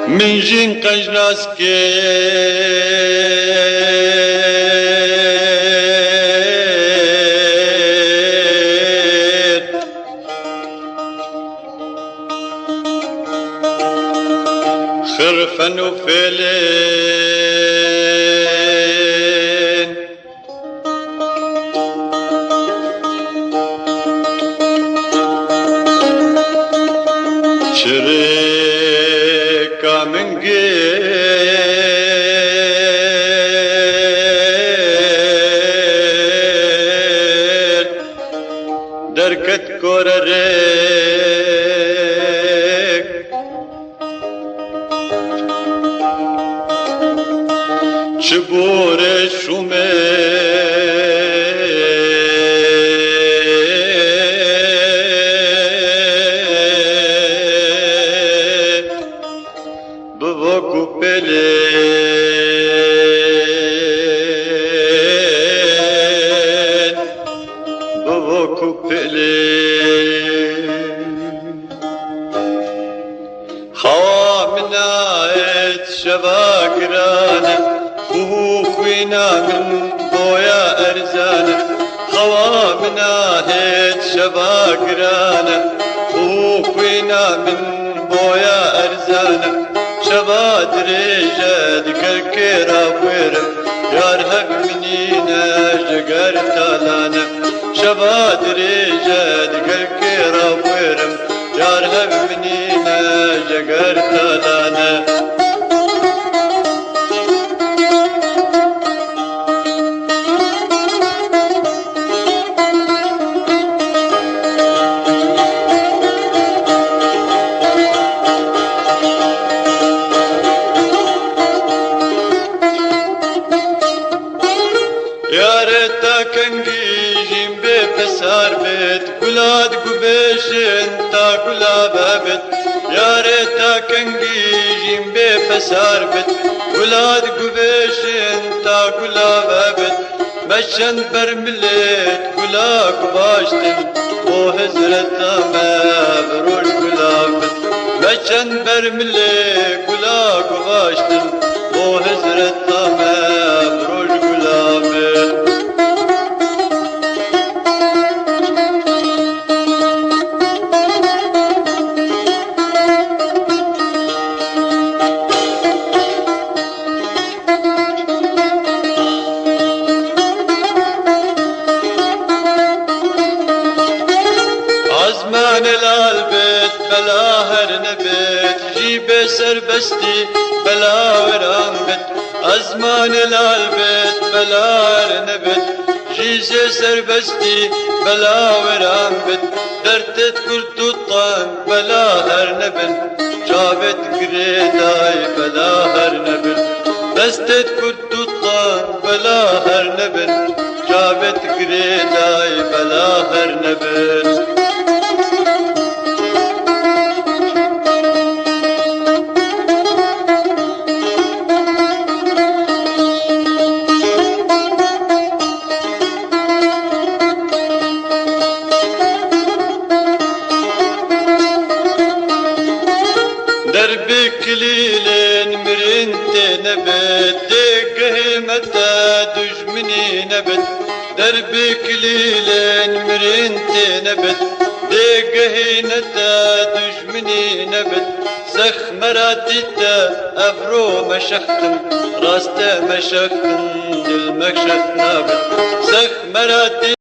من جين قجناس كيت خرفا وفلين شريكا من قيل دركت كورريك شبور الشمال بوكو بلين بوكو بلين خوامنا شباكرانا وخوينا من بويا أرزانا خوامنا شباكرانا وخوينا من بويا أرزانا شبادري جاد كركيرا ويرم يارهق منينا جقر تالانا شبادري جاد كركيرا ويرم يارهق منينا جقر تالانا كنجيجين بفسار بيت قلاد قبيشن تا قلابا بيت يا ريتا كنجيجين بفسار بيت قلاد قبيشن تا قلابا بيت مشن برمليت قلاك باشتن وهزرتا ما بروش قلابت مشن برمليت قلاك باشتن وهزرتا ما بروش قلابت عزمان الالبيت بلا هر نبيت جيب سر بستي بلا ورام بت ازمان الالبت بلا نبت جيزي سربستي بلا ورام بت درتت كرت الطان بلا هر نبن جابت قريداي بلا هر نبن دستت كرت الطان بلا هر نبن جابت قريداي بلا هر نبن دربي كليلين مرنت نبت دقه متى دجمني نبت دربي كليلين مرنت نبت دقه نتا دجمني نبت سخ مراتيتا افرو مشختم راستا مشختم دل مكشت نبت سخ مراتي